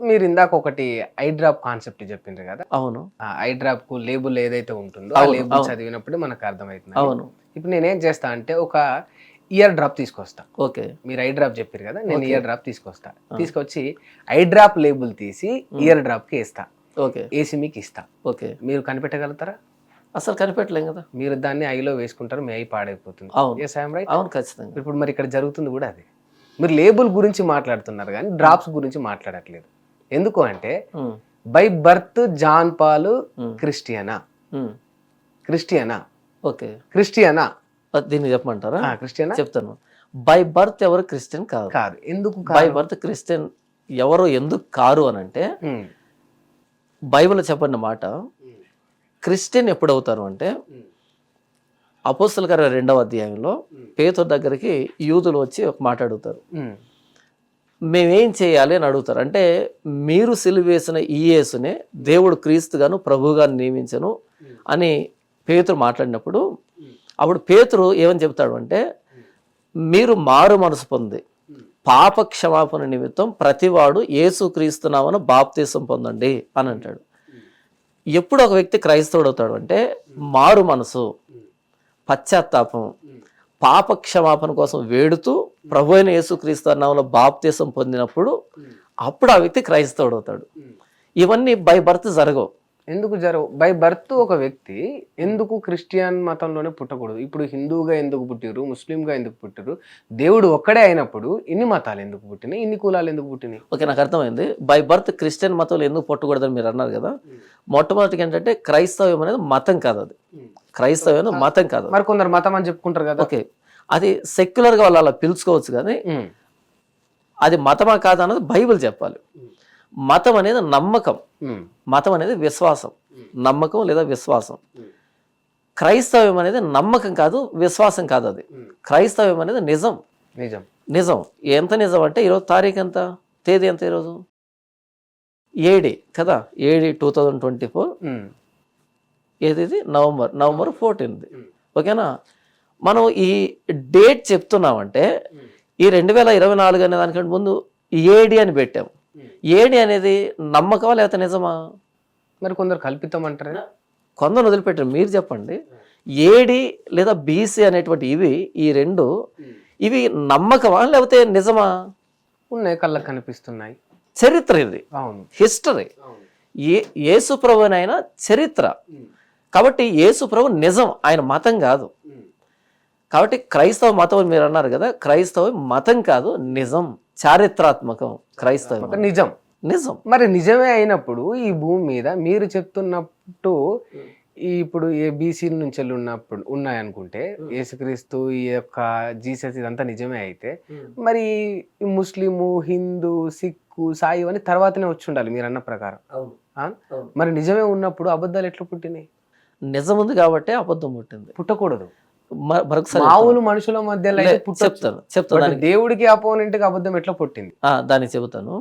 మీరు ఇందాక ఒకటి ఐ డ్రాప్ కాన్సెప్ట్ చెప్పిండ్రు కదా. అవును. ఆ ఐ డ్రాప్ కు లేబుల్ ఏదైతే ఉంటుందో ఆ అవును, లేబుల్ అవును. చదివినప్పుడు మనకు అర్థమవుతుంది. అవును. ఇప్పుడు నేనేం చేస్తా అంటే ఒక ఇయర్ డ్రాప్ తీసుకొస్తా. ఓకే. మీరు ఐ డ్రాప్ చెప్పారు కదా, నేను ఓకే. ఇయర్ డ్రాప్ తీసుకొస్తా. తీసుకొచ్చి ఐ డ్రాప్ లేబుల్ తీసి ఇయర్ డ్రాప్ కి వేస్తా, ఓకే. వేసి మీకు ఇస్తా. ఓకే. మీరు కనిపెట్టగలుగుతారా? అసలు కనిపెట్టలేం కదా. మీరు దాన్ని ఐలో వేసుకుంటారు, మీ ఐ పాడైపోతుంది. అవును. Yes I'm right. అవును, ఖచ్చితంగా. ఇప్పుడు మరి ఇక్కడ జరుగుతుంది కూడా అదే. మీరు లేబుల్ గురించి మాట్లాడుతున్నారు కానీ డ్రాప్స్ గురించి మాట్లాడట్లేదు. ఎందుకు అంటే బై బర్త్ జాన్ పాల్ క్రిస్టియనా? క్రిస్టియనా? ఓకే. క్రిస్టియనా? దీన్ని చెప్పమంటారా? క్రిస్టియనా చెప్తాను. బై బర్త్ ఎవరు క్రిస్టియన్ కాదు. కాదు. ఎందుకు బై బర్త్ క్రిస్టియన్ ఎవరు ఎందుకు కారు అని అంటే బైబిల్ చెప్పిన మాట, క్రిస్టియన్ ఎప్పుడు అవుతారు అంటే అపోస్తలుల కార్యాలు 2వ అధ్యాయంలో పేతురు దగ్గరికి యూదులు వచ్చి ఒక మాట అడుగుతారు. మేమేం చేయాలి అని అడుగుతారు. అంటే మీరు సిలువ వేసిన ఈ యేసునే దేవుడు క్రీస్తుగాను ప్రభువుగాను నియమించను అని పేతురు మాట్లాడినప్పుడు, అప్పుడు పేతురు ఏమని చెప్తాడు అంటే, మీరు మారు మనసు పొంది పాప క్షమాపణ నిమిత్తం ప్రతివాడు యేసు క్రీస్తునామన బాప్తీసం పొందండి అని అంటాడు. ఎప్పుడు ఒక వ్యక్తి క్రైస్తవుడు అవుతాడు అంటే మారు మనసు, పశ్చాత్తాపం, పాప క్షమాపణ కోసం వేడుతూ ప్రభు అయిన యేసుక్రీస్తు నామములో బాప్తీసం పొందినప్పుడు అప్పుడు ఆ వ్యక్తి క్రైస్తవుడు అవుతాడు. ఇవన్నీ బై బర్త్ జరగవు. ఎందుకు జరగవు? బై బర్త్ ఒక వ్యక్తి ఎందుకు క్రిస్టియన్ మతంలోనే పుట్టకూడదు? ఇప్పుడు హిందువుగా ఎందుకు పుట్టిరు, ముస్లింగా ఎందుకు పుట్టిరు? దేవుడు ఒక్కడే అయినప్పుడు ఇన్ని మతాలు ఎందుకు పుట్టినాయి, ఇన్ని కులాలు ఎందుకు పుట్టినాయి? ఓకే, నాకు అర్థమైంది. బై బర్త్ క్రిస్టియన్ మతంలో ఎందుకు పుట్టకూడదని మీరు అన్నారు కదా. మొట్టమొదటిగా ఏంటంటే క్రైస్తవ్యం అనేది మతం కాదు. అది క్రైస్తవ్యం మతం కాదు. మరి కొందరు మతం అని చెప్పుకుంటారు కదా. ఓకే, అది సెక్యులర్గా వాళ్ళు అలా పిలుచుకోవచ్చు కానీ అది మతమా కాదా అన్నది బైబిల్ చెప్పాలి. మతం అనేది నమ్మకం, మతం అనేది విశ్వాసం. నమ్మకం లేదా విశ్వాసం. క్రైస్తవ్యం అనేది నమ్మకం కాదు, విశ్వాసం కాదు. అది క్రైస్తవ్యం అనేది నిజం. నిజం. నిజం. ఎంత నిజం అంటే ఈరోజు తారీఖు ఎంత, తేదీ ఎంత? ఈరోజు 7 కదా, 7/2024. ఏది? నవంబర్ 14. ఓకేనా? మనం ఈ డేట్ చెప్తున్నామంటే ఈ 2024 అనే దానికంటే ముందు 7 అని పెట్టాం. 7 అనేది నమ్మకమా లేకపోతే నిజమా? మరి కొందరు కల్పితం అంటారా? కొందరు వదిలిపెట్టారు. మీరు చెప్పండి. 7 లేదా BC అనేటువంటి ఈ రెండు ఇవి నమ్మకమా లేకపోతే నిజమా? ఉన్నాయి, కళ్ళకు కనిపిస్తున్నాయి. చరిత్ర ఇది. అవును, హిస్టరీ. యేసు ప్రభునైనా చరిత్ర. కాబట్టి యేసు ప్రభు నిజం, ఆయన మతం కాదు. కాబట్టి క్రైస్తవ మతం అని మీరు అన్నారు కదా, క్రైస్తవ మతం కాదు, నిజం, చారిత్రాత్మకం. క్రైస్తవం నిజం. నిజం. మరి నిజమే అయినప్పుడు ఈ భూమి మీద మీరు చెప్తున్నట్టు ఇప్పుడు ఏ బీసీల నుంచి ఉన్నప్పుడు ఉన్నాయనుకుంటే యేసుక్రీస్తు ఈ యొక్క జీసస్ ఇదంతా నిజమే అయితే మరి ఈ ముస్లిము, హిందూ, సిక్కు, సాయి ఇవన్నీ తర్వాతనే వచ్చి ఉండాలి మీరు అన్న ప్రకారం. మరి నిజమే ఉన్నప్పుడు అబద్ధాలు ఎట్లా పుట్టినాయి? నిజం ఉంది కాబట్టి అబద్ధం పుట్టింది. పుట్టకూడదు. మరొకసారి మామూలు మనుషుల మధ్యలో చెప్తాను. దేవుడికి అపోనెంట్ కి అబద్ధం ఎట్లా పుట్టింది? దానికి చెబుతాను.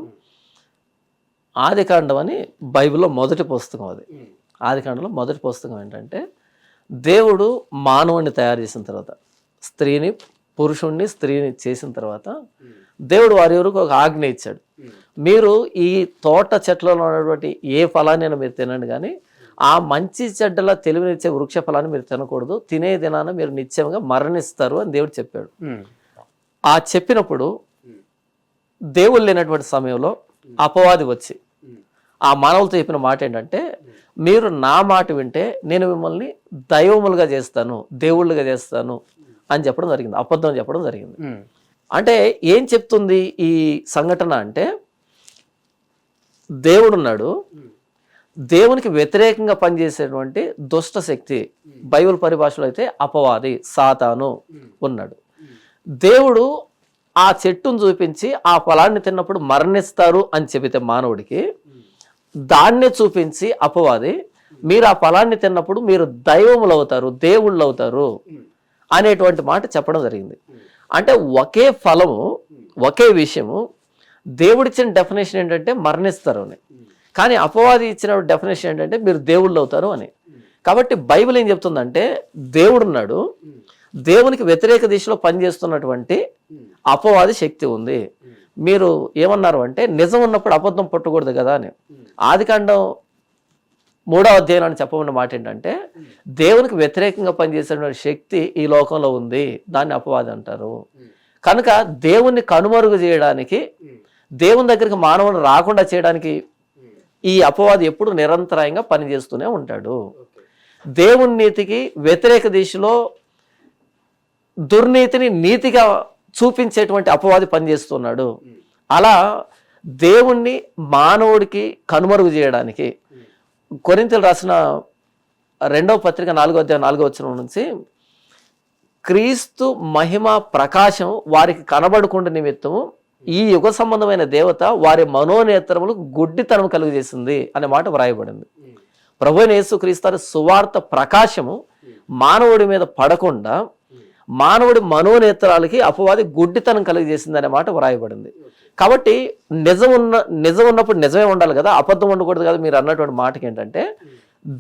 ఆదికాండం అని బైబిల్లో మొదటి పుస్తకం. అది ఆదికాండంలో మొదటి పుస్తకం ఏంటంటే, దేవుడు మానవుడిని తయారు చేసిన తర్వాత, పురుషుణ్ణి స్త్రీని చేసిన తర్వాత దేవుడు వారి వరకు ఒక ఆజ్ఞ ఇచ్చాడు. మీరు ఈ తోట చెట్లలో ఉన్నటువంటి ఏ ఫలాన్ని మీరు తినండి కానీ ఆ మంచి చెడ్డల తెలివినిచ్చే వృక్ష ఫలాన్ని మీరు తినకూడదు, తినే దినాన మీరు నిత్యంగా మరణిస్తారు అని దేవుడు చెప్పాడు. ఆ చెప్పినప్పుడు దేవుడు లేనటువంటి సమయంలో అపవాది వచ్చి ఆ మానవులతో చెప్పిన మాట ఏంటంటే, మీరు నా మాట వింటే నేను మిమ్మల్ని దైవములుగా చేస్తాను, దేవుళ్ళుగా చేస్తాను అని చెప్పడం జరిగింది. అబద్ధం చెప్పడం జరిగింది. అంటే ఏం చెప్తుంది ఈ సంఘటన అంటే, దేవుడున్నాడు, దేవునికి వ్యతిరేకంగా పనిచేసేటువంటి దుష్ట శక్తి, బైబిల్ పరిభాషలో అయితే అపవాది, సాతాను ఉన్నాడు. దేవుడు ఆ చెట్టును చూపించి ఆ ఫలాన్ని తిన్నప్పుడు మరణిస్తారు అని చెబితే మానవుడికి, దాన్నే చూపించి అపవాది మీరు ఆ ఫలాన్ని తిన్నప్పుడు మీరు దైవములు అవుతారు, దేవుళ్ళు అవుతారు అనేటువంటి మాట చెప్పడం జరిగింది. అంటే ఒకే ఫలము, ఒకే విషయము, దేవుడిచ్చిన డెఫినేషన్ ఏంటంటే మరణిస్తారు అని, కానీ అపవాది ఇచ్చిన డెఫినేషన్ ఏంటంటే మీరు దేవుళ్ళు అవుతారు అని. కాబట్టి బైబిల్ ఏం చెప్తుందంటే, దేవుడున్నాడు, దేవునికి వ్యతిరేక దిశలో పనిచేస్తున్నటువంటి అపవాది శక్తి ఉంది. మీరు ఏమన్నారు అంటే నిజం ఉన్నప్పుడు అబద్ధం పుట్టకూడదు కదా అని. ఆదికాండం 3వ అధ్యాయం అని చెప్పమన్న మాట ఏంటంటే దేవునికి వ్యతిరేకంగా పనిచేసేటువంటి శక్తి ఈ లోకంలో ఉంది, దాన్ని అపవాది అంటారు. కనుక దేవుణ్ణి కనుమరుగు చేయడానికి, దేవుని దగ్గరికి మానవుని రాకుండా చేయడానికి ఈ అపవాది ఎప్పుడు నిరంతరాయంగా పనిచేస్తూనే ఉంటాడు. దేవుని నీతికి వ్యతిరేక దిశలో దుర్నీతిని నీతిగా చూపించేటువంటి అపవాది పనిచేస్తున్నాడు. అలా దేవుణ్ణి మానవుడికి కనుమరుగు చేయడానికి కొరింథీయులకు రాసిన 2వ పత్రిక 4వ అధ్యాయం 4వ వచనం నుంచి క్రీస్తు మహిమ ప్రకాశం వారికి కనబడకుండా నిమిత్తము ఈ యుగ సంబంధమైన దేవత వారి మనోనేత్రములకు గుడ్డితనం కలుగజేసింది అనే మాట వ్రాయబడింది. ప్రభువైన యేసుక్రీస్తు సువార్త ప్రకాశము మానవుడి మీద పడకుండా మానవుడి మనోనేత్రాలకి అపవాది గుడ్డితనం కలిగజేసింది అనే మాట వ్రాయబడింది. కాబట్టి నిజం ఉన్నప్పుడు నిజమే ఉండాలి కదా, అబద్ధం ఉండకూడదు కదా. మీరు అన్నటువంటి మాటకి ఏంటంటే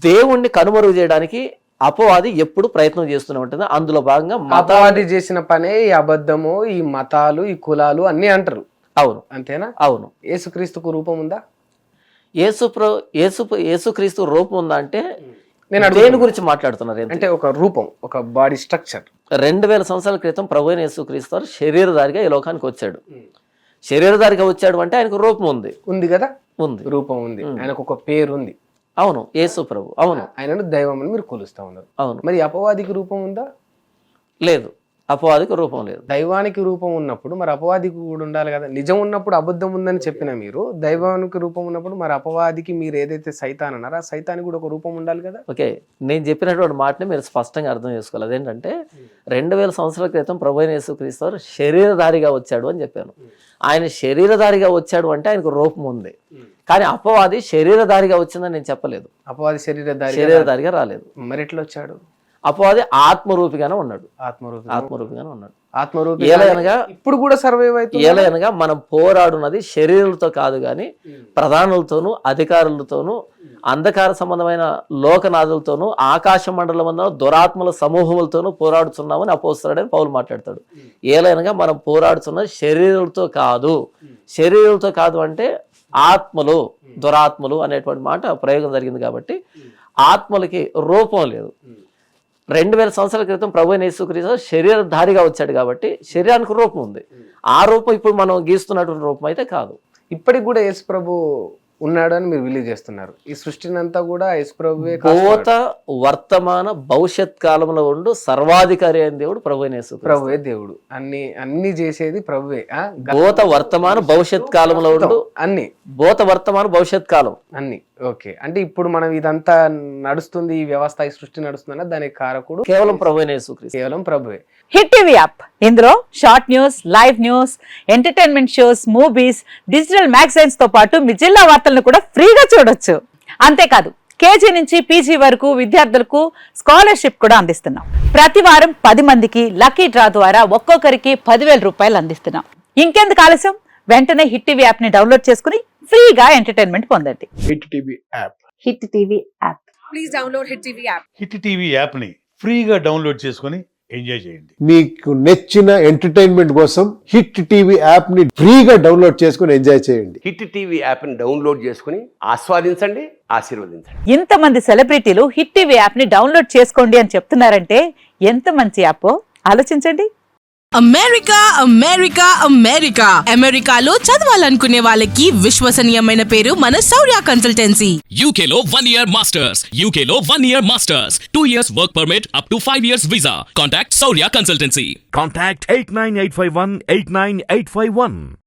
దేవుణ్ణి కనుమరుగు చేయడానికి అపవాది ఎప్పుడు ప్రయత్నం చేస్తూనే ఉంటుంది. అందులో భాగంగా అపవాది చేసిన పనే ఈ అబద్ధము, ఈ మతాలు, ఈ కులాలు అన్ని అంటారు. అవును, అంతేనా? అవును. యేసుక్రీస్తుకు రూపం ఉందా? యేసుక్రీస్తు రూపం ఉందా అంటే నేను దేని గురించి మాట్లాడుతున్నారు అంటే ఒక రూపం, ఒక బాడీ స్ట్రక్చర్. 2000 సంవత్సరాల క్రితం ప్రభువైన యేసుక్రీస్తు శరీరధారిగా ఈ లోకానికి వచ్చాడు. శరీరధారిగా వచ్చాడు అంటే ఆయనకు రూపం ఉంది కదా, ఉంది, రూపం ఉంది, ఆయనకు ఒక పేరు ఉంది. అవును, యేసు ప్రభు. అవును, ఆయనను దైవం అని మీరు కొలుస్తా ఉన్నారు. అవును. మరి అపవాదికి రూపం ఉందా? లేదు, అపవాదికి రూపం లేదు. దైవానికి రూపం ఉన్నప్పుడు మరి అపవాదికి కూడా ఉండాలి కదా. నిజం ఉన్నప్పుడు అబద్ధం ఉందని చెప్పిన మీరు, దైవానికి రూపం ఉన్నప్పుడు మరి అపవాదికి మీరు ఏదైతే సైతాన్ అన్నారో ఆ సైతానికి కూడా ఒక రూపం ఉండాలి కదా. ఓకే, నేను చెప్పినటువంటి మాటని మీరు స్పష్టంగా అర్థం చేసుకోవాలి. అదేంటంటే 2000 సంవత్సరాల క్రితం ప్రభువైన యేసుక్రీస్తు శరీరధారిగా వచ్చాడు అని చెప్పాను. ఆయన శరీరధారిగా వచ్చాడు అంటే ఆయనకు రూపం ఉంది. కానీ అపవాది శరీరధారిగా వచ్చిందని నేను చెప్పలేదు. అపవాది శరీరధారిగా రాలేదు. మరి ఎట్లా వచ్చాడు? అపవాది ఆత్మరూపిగానే ఉన్నాడు. ఆత్మరూపిగానే ఉన్నాడు. ఏలయనగా ఇప్పుడు కూడా సర్వైవ్ అవుతుంది. ఏలయనగా మనం పోరాడున్నది శరీరులతో కాదు కానీ ప్రధానులతోనూ అధికారులతోనూ అంధకార సంబంధమైన లోకనాథులతోనూ ఆకాశ మండలమందు దురాత్మల సమూహములతోనూ పోరాడుతున్నామని అపోస్తలుడని పౌలు మాట్లాడతాడు. ఏలయనగా మనం పోరాడుతున్నది శరీరులతో కాదు. శరీరులతో కాదు అంటే ఆత్మలు, దురాత్మలు అనేటువంటి మాట ప్రయోగం జరిగింది. కాబట్టి ఆత్మలకి రూపం లేదు. 2000 సంవత్సరాల క్రితం ప్రభువైన యేసుక్రీస్తు శరీరధారిగా వచ్చాడు కాబట్టి శరీరానికి రూపం ఉంది. ఆ రూపం ఇప్పుడు మనం గీస్తున్నటువంటి రూపం అయితే కాదు. ఇప్పటికి కూడా యేసు ప్రభు ఉన్నాడు అని మీరు బిలీవ్ చేస్తున్నారు. ఈ సృష్టిని అంతా కూడా యేసు ప్రభువే భూత వర్తమాన భవిష్యత్ కాలంలో ఉండు సర్వాధికారి అయిన దేవుడు ప్రభువైన యేసుక్రీస్తు. ప్రభువే దేవుడు, అన్ని చేసేది ప్రభువే. భూత వర్తమాన భవిష్యత్ కాలంలో ఉండు అన్ని, భూత వర్తమాన భవిష్యత్ కాలం అన్ని. ఓకే, అంటే ఇప్పుడు మనం ఇదంతా నడుస్తుంది, ఈ వ్యవస్థ, ఈ సృష్టి నడుస్తుందన్న దానికి కారకుడు కేవలం ప్రభువైన యేసుక్రీస్తు, కేవలం ప్రభువే. హిట్ టీవీ యాప్, ఇందులో short news, live news, entertainment shows, movies, digital magazines తో పాటు మీ జిల్లా వార్తలను కూడా ఫ్రీగా చూడొచ్చు. అంతేకాదు కేజీ నుంచి పీజీ వరకు విద్యార్థులకు స్కాలర్షిప్ కూడా అందిస్తున్నాం. ప్రతి వారం 10 మందికి లక్కీ డ్రా ద్వారా ఒక్కొక్కరికి 10,000 రూపాయలు అందిస్తున్నాం. ఇంకెందుకు ఆలస్యం, వెంటనే హిట్ టీవీ యాప్ ని డౌన్లోడ్ చేసుకుని ఫ్రీగా ఎంటర్టైన్మెంట్ పొందండి. Hit TV app, hit TV app, please download hit TV app. Hit TV app ని ఫ్రీగా డౌన్లోడ్ చేసుకొని ఎంజాయ్ చేయండి. మీకు నచ్చిన ఎంటర్టైన్మెంట్ కోసం హిట్ టీవీ యాప్ ని ఫ్రీగా డౌన్లోడ్ చేసుకొని ఎంజాయ్ చేయండి. హిట్ టీవీ యాప్ ని డౌన్లోడ్ చేసుకుని ఆస్వాదించండి, ఆశీర్వదించండి. ఇంతమంది సెలబ్రిటీలు హిట్ టీవీ యాప్ ని డౌన్లోడ్ చేసుకోండి అని చెప్తున్నారంటే ఎంత మంచి యాప్ ఆలోచించండి. అమెరికా అమెరికా అమెరికా అమెరికాలో చదవాలనుకునే వాళ్ళకి విశ్వసనీయమైన పేరు మన శౌర్య కన్సల్టెన్సీ. UK లో 1 year masters, UK లో 1 year masters, 2 years work permit up to 5 years visa. Contact Saurya Consultancy. Contact 89851 89851.